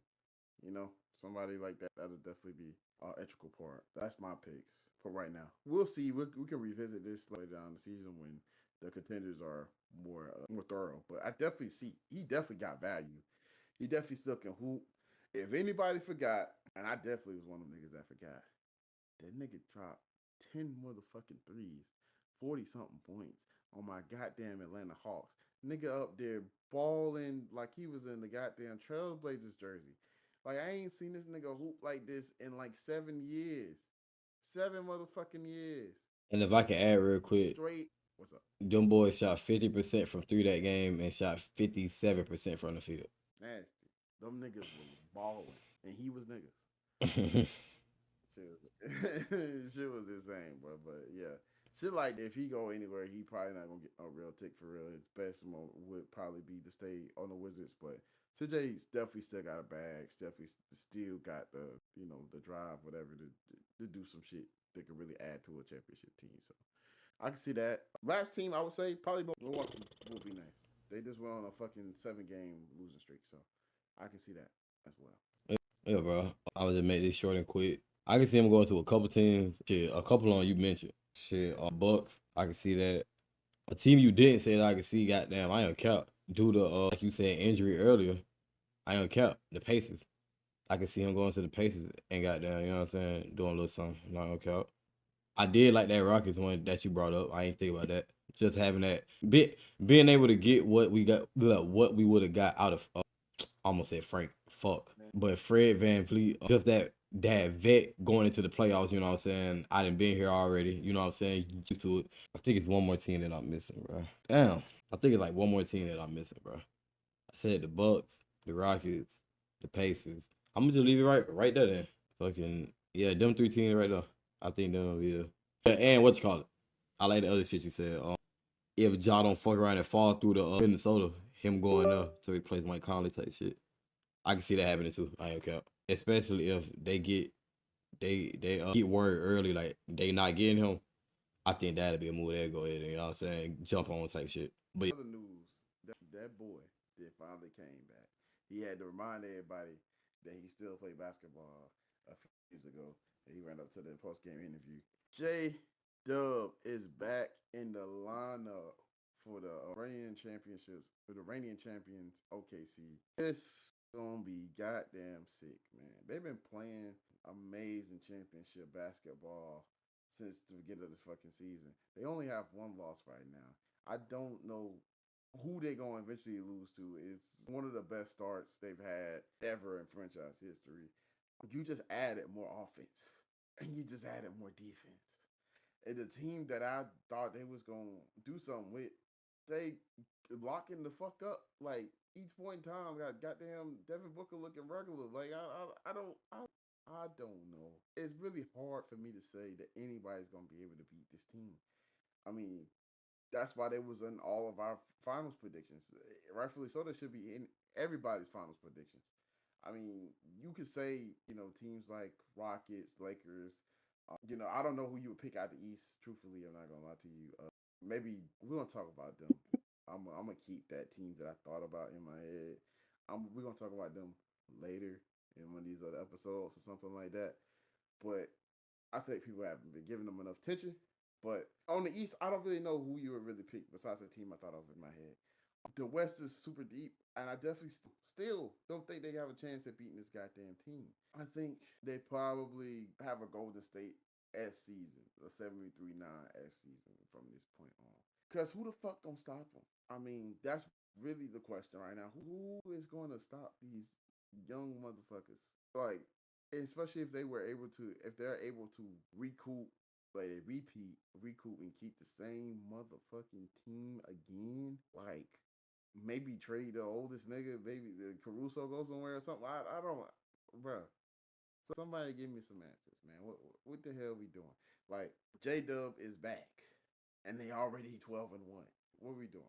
Somebody like that that'll definitely be an integral part. That's my picks for right now. We'll see. We can revisit this later down the season when the contenders are more thorough. But I definitely see he definitely got value. He definitely still can hoop. If anybody forgot, and I definitely was one of them niggas that forgot, that nigga dropped 10 motherfucking threes, 40 something points on my goddamn Atlanta Hawks. Nigga up there balling like he was in the goddamn Trailblazers jersey. Like I ain't seen this nigga hoop like this in like 7 years. 7 motherfucking years. And if I can add real quick, Straight. What's up? them boys shot 50% from through that game and shot 57% from the field. Nasty. Them niggas was balling, and he was niggas. Shit was insane, bro. But yeah, shit like if he go anywhere, he probably not gonna get a real tick for real. His best would probably be to stay on the Wizards, but CJ's definitely still got a bag. Definitely still got the the drive, whatever, to do some shit that could really add to a championship team. So I can see that. Last team I would say probably Milwaukee would be nice. They just went on a fucking 7-game losing streak, so I can see that as well. Yeah, bro. I would just make this short and quick. I can see him going to a couple teams. Shit, a couple on you mentioned. Shit, Bucks. I can see that. A team you didn't say that I can see, goddamn, I ain't cap. Due to, like you said, injury earlier, I ain't cap. The Pacers. I can see him going to the Pacers and goddamn, you know what I'm saying, doing a little something. Not gonna cap. I did like that Rockets one that you brought up. I ain't think about that. Just having that, being able to get what we got, what we would have got out of, almost said Frank, fuck. But Fred VanVleet, just that vet going into the playoffs, you know what I'm saying? I done been here already, you know what I'm saying? Used to it. I think it's one more team that I'm missing, bro. Damn. I think it's like one more team that I'm missing, bro. I said the Bucks, the Rockets, the Pacers. I'm gonna just leave it right there then. Fucking, yeah, them 3 teams right there. I think them will be the. Yeah, and what you call it? I like the other shit you said. If Ja don't fuck around and fall through the Minnesota, him going up to replace Mike Conley type shit. I can see that happening too. I ain't cap. Especially if they get word early, like they not getting him. I think that'd be a move they'd go ahead and, you know what I'm saying, jump on type shit. But other news, that boy that finally came back. He had to remind everybody that he still played basketball a few years ago. He ran up to the post-game interview. J-Dub is back in the lineup for the Iranian championships, for the Iranian champions OKC. It's gonna be goddamn sick, man. They've been playing amazing championship basketball since the beginning of this fucking season. They only have 1 loss right now. I don't know who they're going to eventually lose to. It's one of the best starts they've had ever in franchise history. You just added more offense, and you just added more defense. And the team that I thought they was going to do something with, they locking the fuck up. Like, each point in time, got goddamn Devin Booker looking regular. Like, I don't know. It's really hard for me to say that anybody's going to be able to beat this team. I mean, that's why they was in all of our finals predictions. Rightfully so, they should be in everybody's finals predictions. I mean, you could say, you know, teams like Rockets, Lakers. I don't know who you would pick out the East. Truthfully, I'm not gonna lie to you. Maybe we're gonna talk about them. I'm gonna keep that team that I thought about in my head. We're gonna talk about them later in one of these other episodes or something like that. But I think people haven't been giving them enough attention. But on the East, I don't really know who you would really pick besides the team I thought of in my head. The West is super deep, and I definitely still don't think they have a chance at beating this goddamn team. I think they probably have a Golden State-esque season, a 73-9-esque season from this point on. Because who the fuck gonna stop them? I mean, that's really the question right now. Who is going to stop these young motherfuckers? Like, especially if they're able to recoup, like they recoup and keep the same motherfucking team again. Like, maybe trade the oldest nigga, maybe the Caruso goes somewhere or something. I don't, bro. Somebody give me some answers, man. What the hell we doing? Like, J-Dub is back, and they already 12-1. What are we doing?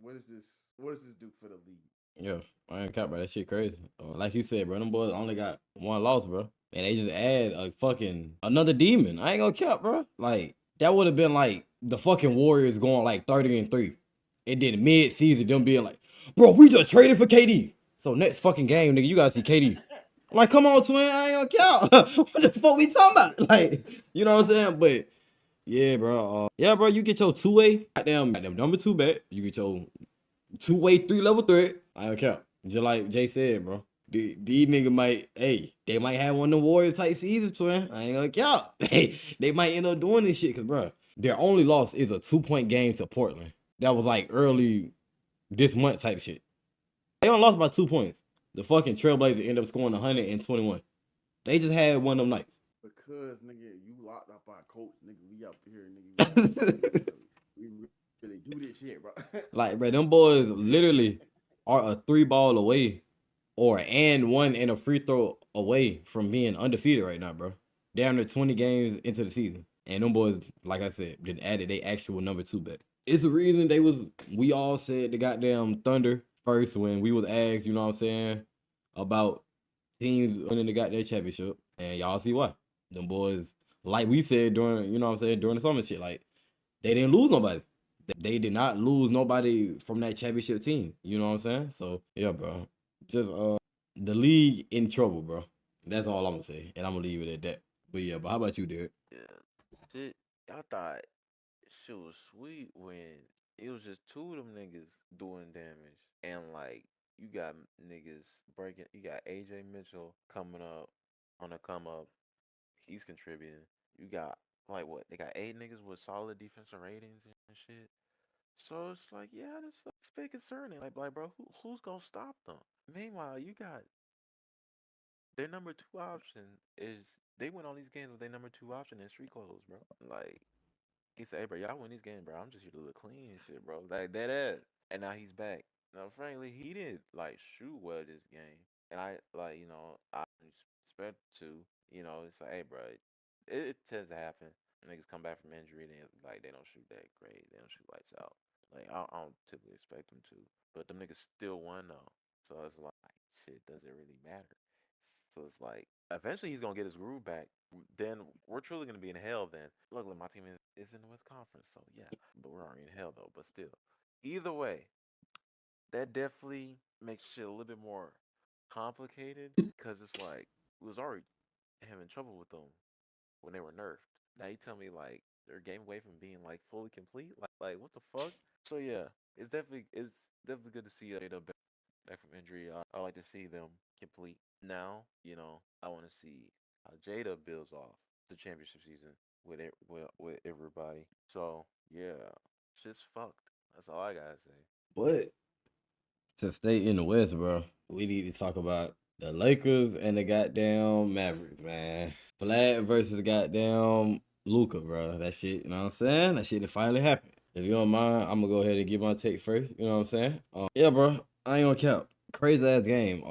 What is this? What does this do for the league? yeah, I ain't cap, bro. That shit crazy. Like you said, bro, them boys only got 1 loss, bro. And they just add a fucking another demon. I ain't gonna cap, bro. Like, that would have been like the fucking Warriors going like 30-3. And then mid-season, them being like, bro, we just traded for KD. So next fucking game, nigga, you gotta see KD. Like, come on, twin, I ain't gonna count. What the fuck we talking about? Like, you know what I'm saying? But yeah, bro. Bro, you get your 2-way, goddamn number 2 back. You get your 2-way 3-level threat. I don't care. Just like Jay said, bro. These niggas might, they might have one of the Warriors type seasons, twin. I ain't gonna count. They might end up doing this shit, cause bro, their only loss is a 2-point game to Portland. That was like early this month type shit. They only lost by 2 points. The fucking Trailblazers ended up scoring 121. They just had one of them nights. Because, nigga, you locked up our coach, nigga. We up here, nigga. We really do this shit, bro. Like, bro, them boys literally are a 3-ball away and 1 and a free throw away from being undefeated right now, bro. Down to 20 games into the season. And them boys, like I said, didn't add they actual number 2 back. It's the reason we all said the goddamn Thunder first when we was asked, you know what I'm saying, about teams winning the goddamn championship. And y'all see why. Them boys, like we said during, you know what I'm saying, during the summer shit, like, they didn't lose nobody. They did not lose nobody from that championship team. You know what I'm saying? So yeah, bro. Just the league in trouble, bro. That's all I'm gonna say, and I'm gonna leave it at that. But yeah, but how about you, Derek? Yeah, shit. I thought shit was sweet when it was just two of them niggas doing damage, and like you got niggas breaking. You got AJ Mitchell coming up on the come up. He's contributing. You got like what? They got 8 niggas with solid defensive ratings and shit. So it's like, yeah, this it's a bit concerning. Like, bro, who's gonna stop them? Meanwhile, you got their number two option is they win all these games with their number two option in street clothes, bro. Like he said, hey, bro, y'all win these games, bro. I'm just here to look clean and shit, bro. Like that ass. And now he's back. Now, frankly, he didn't like shoot well this game, and I like I expect to. It's like, hey, bro, it tends to happen. Niggas come back from injury and like they don't shoot that great. They don't shoot lights out. Like I don't typically expect them to, but them niggas still won though. So it's like, shit, does it really matter? So it's like, eventually he's gonna get his groove back. Then we're truly gonna be in hell. Then luckily my team is in the West Conference, so yeah. But we're already in hell though. But still, either way, that definitely makes shit a little bit more complicated because it's like we was already having trouble with them when they were nerfed. Now you tell me like they're game away from being like fully complete. Like what the fuck? So yeah, it's definitely good to see Jada back from injury. I like to see them complete. Now I want to see how Jada builds off the championship season with with everybody. So yeah, shit's fucked. That's all I gotta say. But to stay in the West, bro, we need to talk about the Lakers and the goddamn Mavericks, man. Vlad versus goddamn Luca, bro. That shit, you know what I'm saying? That shit that finally happened. If you don't mind, I'm gonna go ahead and give my take first. You know what I'm saying? Yeah, bro. I ain't gonna cap. Crazy ass game.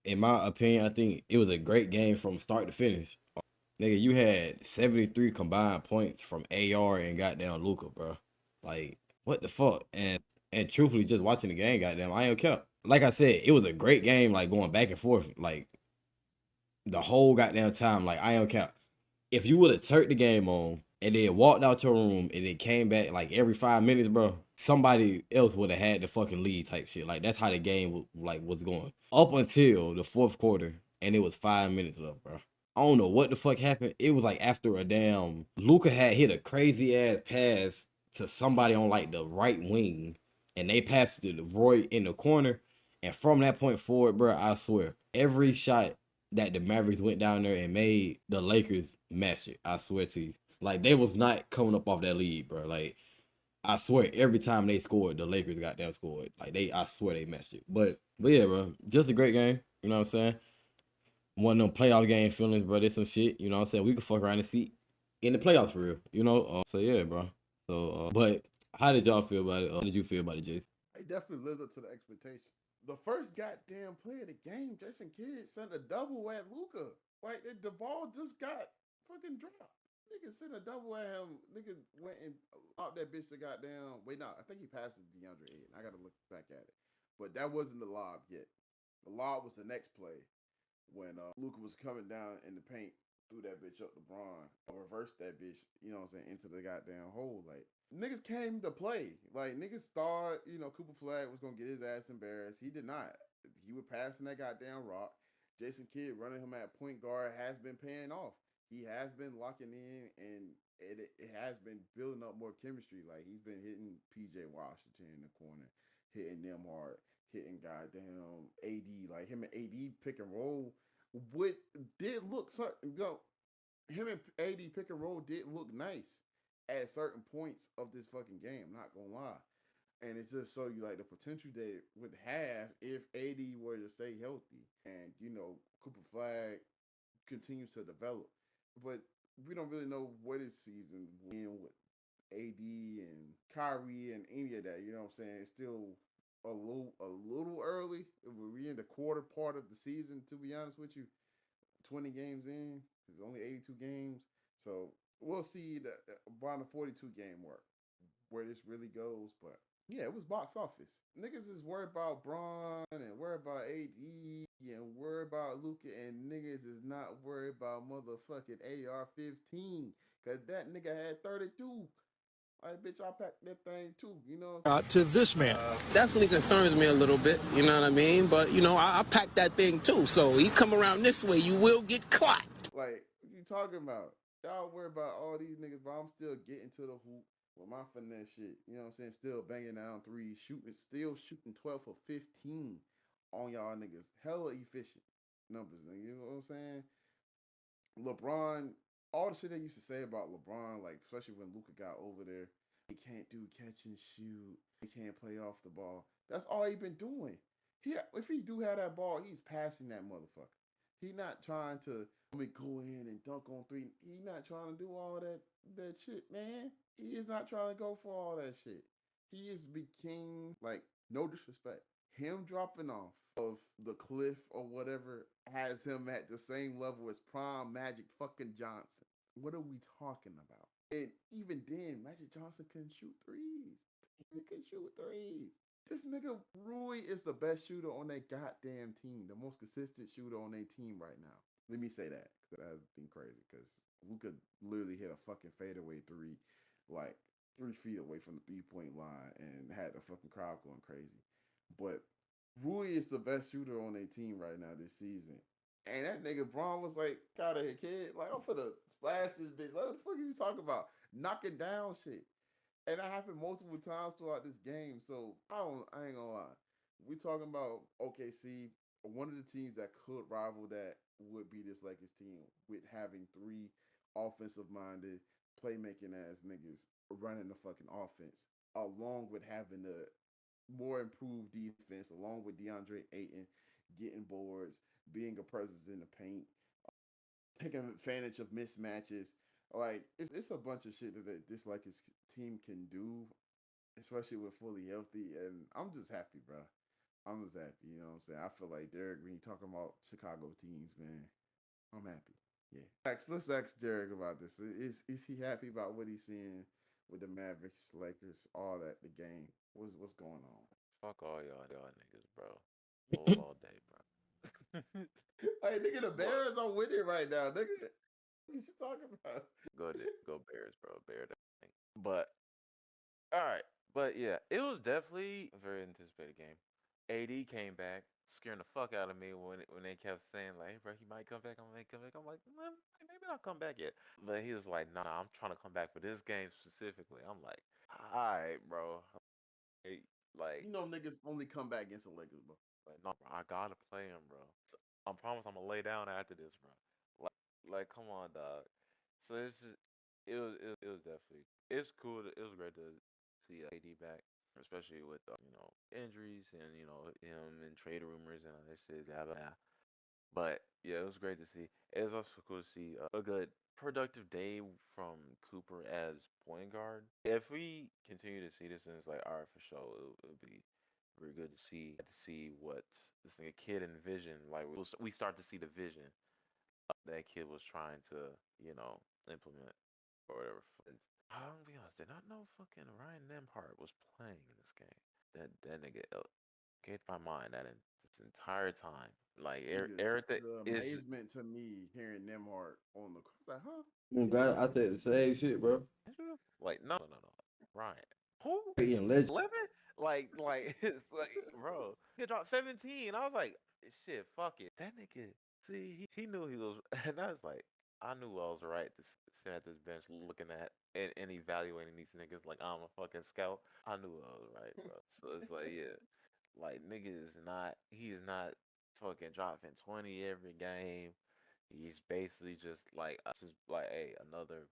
In my opinion, I think it was a great game from start to finish. Nigga, you had 73 combined points from AR and goddamn Luca, bro. Like, what the fuck? And truthfully, just watching the game, goddamn, I ain't gonna cap. Like I said, it was a great game, like going back and forth, like the whole goddamn time. Like, I ain't gonna cap. If you would have turned the game on and then walked out your room and then came back like every 5 minutes, bro, somebody else would have had the fucking lead type shit. Like that's how the game was going up until the fourth quarter, and it was 5 minutes left, bro. I don't know what the fuck happened. It was like after a damn Luca had hit a crazy ass pass to somebody on like the right wing, and they passed it to Roy in the corner. And from that point forward, bro, I swear, every shot that the Mavericks went down there and made, the Lakers matched it. I swear to you. Like, they was not coming up off that lead, bro. Like, I swear, every time they scored, the Lakers got them scored. Like, I swear they matched it. But yeah, bro, just a great game. You know what I'm saying? One of them playoff game feelings, bro. There's some shit. You know what I'm saying? We could fuck around and see in the playoffs for real. You know? So yeah, bro. So, but how did y'all feel about it? How did you feel about it, Jason? They definitely lived up to the expectations. The first goddamn play of the game, Jason Kidd sent a double at Luca. Like the ball just got fucking dropped. Nigga sent a double at him. Nigga went and out that bitch that goddamn. Wait, no, I think he passed it to DeAndre Ayton. I gotta look back at it, but that wasn't the lob yet. The lob was the next play when Luca was coming down in the paint, threw that bitch up to Bron, reversed that bitch. You know what I'm saying, into the goddamn hole. Like niggas came to play. Like niggas thought, Cooper Flag was gonna get his ass embarrassed. He did not. He was passing that goddamn rock. Jason Kidd running him at point guard has been paying off. He has been locking in, and it has been building up more chemistry. Like he's been hitting PJ Washington in the corner, hitting them hard, hitting goddamn AD. Like him and AD pick and roll. What did look him and AD pick and roll did look nice at certain points of this fucking game. I'm not gonna lie. And it's just so you like the potential they would have if AD were to stay healthy. And, Cooper Flag continues to develop. But we don't really know what his season will end with AD and Kyrie and any of that. You know what I'm saying? It's still a little early. We're in the quarter part of the season, to be honest with you. 20 games in. There's only 82 games. So we'll see around the 42 game mark where this really goes. But yeah, it was box office. Niggas is worried about Bron and worried about AD and worried about Luca, and niggas is not worried about motherfucking AR-15 because that nigga had 32. Like, bitch, I packed that thing too. You know what I'm saying? To this man. Definitely concerns me a little bit, you know what I mean? But, you know, I packed that thing too. So he come around this way, you will get caught. Like, what you talking about? Y'all worry about all these niggas, but I'm still getting to the hoop with my finesse shit. You know what I'm saying? Still banging down threes, still shooting 12 for 15 on y'all niggas. Hella efficient numbers, you know what I'm saying? LeBron, all the shit they used to say about LeBron, like especially when Luca got over there, he can't do catch and shoot. He can't play off the ball. That's all he been doing. If he do have that ball, he's passing that motherfucker. He not trying to let me go in and dunk on three. He not trying to do all that shit, man. He is not trying to go for all that shit. He is became like, no disrespect, him dropping off of the cliff or whatever has him at the same level as prime Magic fucking Johnson. What are we talking about? And even then, Magic Johnson couldn't shoot threes. He can shoot threes. This nigga Rui is the best shooter on that goddamn team, the most consistent shooter on their team right now. Let me say that, because that has been crazy, because Luka literally hit a fucking fadeaway three, like 3 feet away from the 3-point line, and had the fucking crowd going crazy. But Rui is the best shooter on their team right now this season. And that nigga Braun was like, "Out of here, kid. Like, I'm finna splash this bitch. Like, what the fuck are you talking about? Knocking down shit." And that happened multiple times throughout this game. So I ain't gonna lie. We talking about OKC, one of the teams that could rival that would be this Lakers team with having 3 offensive-minded, playmaking ass niggas running the fucking offense, along with having the more improved defense, along with DeAndre Ayton getting boards, being a presence in the paint, taking advantage of mismatches. Like, it's a bunch of shit that this Lakers team can do, especially with fully healthy. And I'm just happy, bro. I'm just happy. You know what I'm saying? I feel like Derek, when you talking about Chicago teams, man, I'm happy. Yeah. Let's ask Derek about this. Is he happy about what he's seeing with the Mavericks, Lakers, all that, the game? What's going on? Fuck all y'all niggas, bro. All day, bro. Hey, nigga, the Bears are winning right now. Nigga, what you talking about? Go Bears, bro. Bear that thing. But all right, but yeah, it was definitely a very anticipated game. AD came back, scaring the fuck out of me when they kept saying like, "Hey, bro, he might come back. I might come back." I'm like, maybe not come back yet. But he was like, "Nah, I'm trying to come back for this game specifically." I'm like, "All right, bro." Hey, like, You know, niggas only come back against the Lakers, bro. no, bro, I gotta play him, bro. I promise I'm gonna lay down after this, bro. Like, come on, dog. So it's just, it was definitely, it's cool. It was great to see AD back, especially with injuries and him and trade rumors and all that shit. But yeah, it was great to see. It was also cool to see a good productive day from Cooper as point guard. If we continue to see this, and it's like, all right, for sure, it'll be very good to see what this nigga kid envisioned. Like, we start to see the vision that kid was trying to, implement or whatever. And I'm gonna be honest, did not know fucking Ryan Nembhard was playing in this game. That nigga escaped my mind this entire time. Like, everything The is amazement to me hearing Nemhard on the court. I was like, huh? Oh God, I said the same shit, bro. like, no. Ryan, who? Being legend. 11? Like it's like, bro, he dropped 17. I was like, shit, fuck it. That nigga, see, he knew he was, and I was like, I knew I was right to sit at this bench looking at and evaluating these niggas like I'm a fucking scout. I knew I was right, bro. So it's like, yeah, like, nigga he is not fucking dropping 20 every game. He's basically just like, hey, another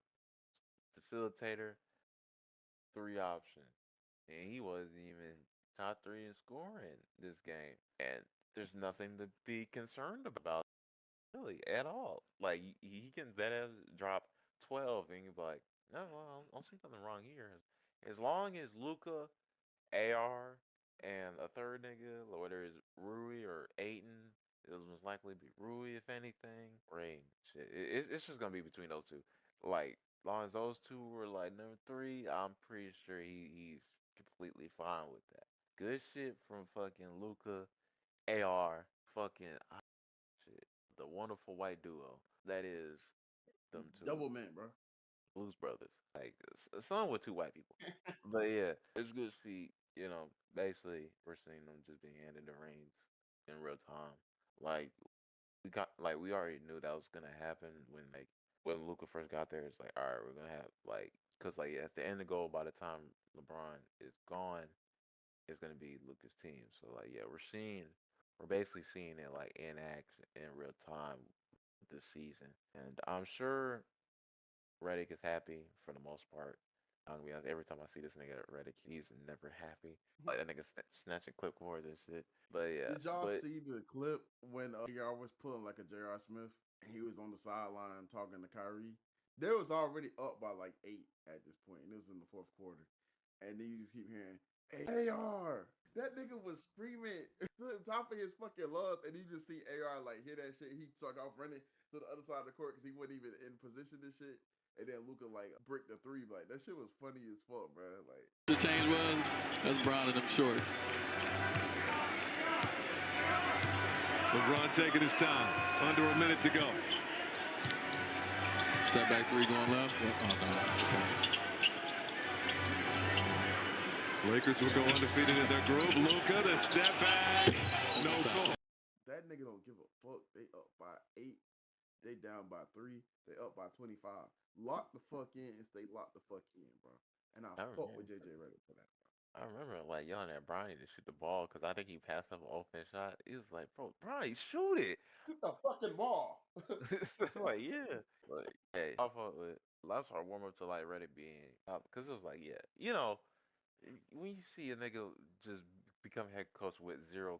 facilitator, 3 option. And he wasn't even top 3 in scoring this game. And there's nothing to be concerned about, really, at all. Like, he can that has drop 12 and you be like, no, I don't see nothing wrong here. As long as Luca, AR, and a third nigga, whether it's Rui or Aiton, it was most likely be Rui if anything. Rain, shit. It's just gonna be between those two. Like, as long as those two were like number 3, I'm pretty sure he's completely fine with that. Good shit from fucking Luca, AR, fucking shit. The wonderful white duo that is them two. Double mint, bro. Blues Brothers. Like a song with two white people. But yeah, it's good to see. Basically, we're seeing them just being handed the reins in real time. Like we already knew that was gonna happen when Luca first got there. It's like, all right, we're gonna have cause at the end of the goal, by the time LeBron is gone, it's gonna be Luca's team. So yeah, we're basically seeing it in action in real time this season, and I'm sure Reddick is happy for the most part. I'm gonna be honest, every time I see this nigga at Reddick, he's never happy. Like that nigga snatching clipboards and shit. But yeah, Did y'all see the clip when JR was pulling like a J.R. Smith and he was on the sideline talking to Kyrie? They was already up by like 8 at this point, and it was in the fourth quarter. And then you just keep hearing, AR! That nigga was screaming to the top of his fucking lungs, and you just see AR hear that shit. He started off running to the other side of the court because he wasn't even in position to shit. And then Luca bricked the 3. That shit was funny as fuck, bro. The change was that's Brown in them shorts. LeBron taking his time. Under a minute to go. Step back 3 going left. Oh no. Lakers will go undefeated in their group. Luca, the step back. No goal. That nigga don't give a fuck. They up by 8. They down by 3. They up by 25. Lock the fuck in and stay locked the fuck in, bro. And I fuck with JJ Redick for that, bro. I remember yelling at Bronny to shoot the ball because I think he passed up an open shot. He was like, bro, Bronny, shoot it. Shoot the fucking ball. Yeah. Hey, I fought with last our warm up to Redick being because it was when you see a nigga just become head coach with 0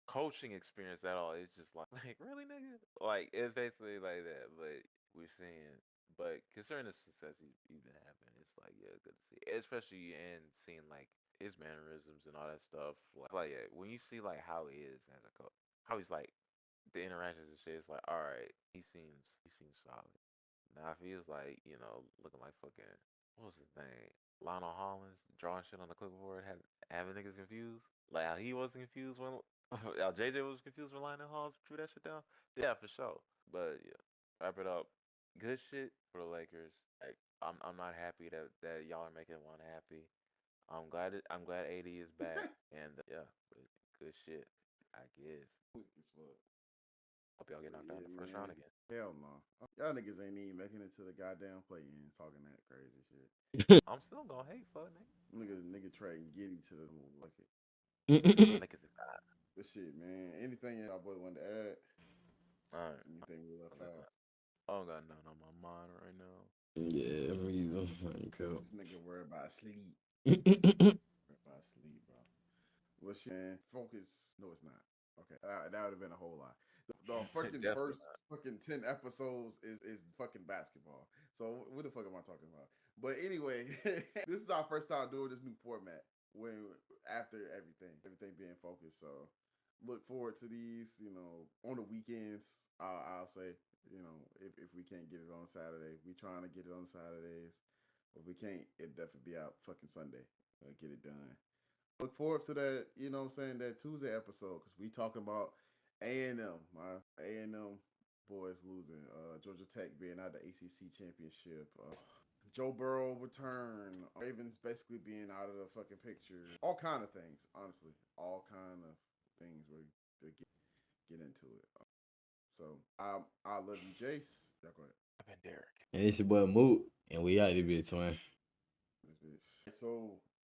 coaching experience at all, it's just really, nigga? It's basically like that. But we're seeing, concerning the success he's been having, it's yeah, good to see. Especially and seeing his mannerisms and all that stuff. Yeah, when you see how he is as a coach, how he's the interactions and shit, it's all right, he seems solid. Now if he was looking like fucking what was his name? Lionel Hollins drawing shit on the clipboard, having niggas confused. How he wasn't confused when how JJ was confused when Lionel Hollins drew that shit down. Yeah, for sure. But yeah, wrap it up. Good shit for the Lakers. I'm not happy that y'all are making one happy. I'm glad AD is back, and yeah, good shit. I guess. Hope y'all get knocked out in the first round again. Hell no. Y'all niggas ain't even making it to the goddamn play-in talking that crazy shit. I'm still gonna hate for nigga. Nigga trading Giddy to the bucket. Good shit, man. Anything y'all boy wanted to add? All right. Anything we left out? I don't got nothing on my mind right now. Yeah, me either. This nigga worried about sleep. Worried about sleep, bro. Well, shit, man. Focus. No, it's not. Okay, that would have been a whole lot. The fucking first fucking 10 episodes is fucking basketball. So what the fuck am I talking about? But anyway, this is our first time doing this new format after everything being focused. So look forward to these, on the weekends. I'll say, if we can't get it on Saturday, we trying to get it on Saturdays. If we can't, it'll definitely be out fucking Sunday. Get it done. Look forward to that, that Tuesday episode because we talking about A&M. My A&M boys losing. Georgia Tech being out of the ACC championship. Joe Burrow return. Ravens basically being out of the fucking picture. All kind of things, honestly. All kind of things where they get into it. So I love you, Jace. Yeah, go ahead. I've been Derek. And it's your boy Moo, and we out of this bitch, man. So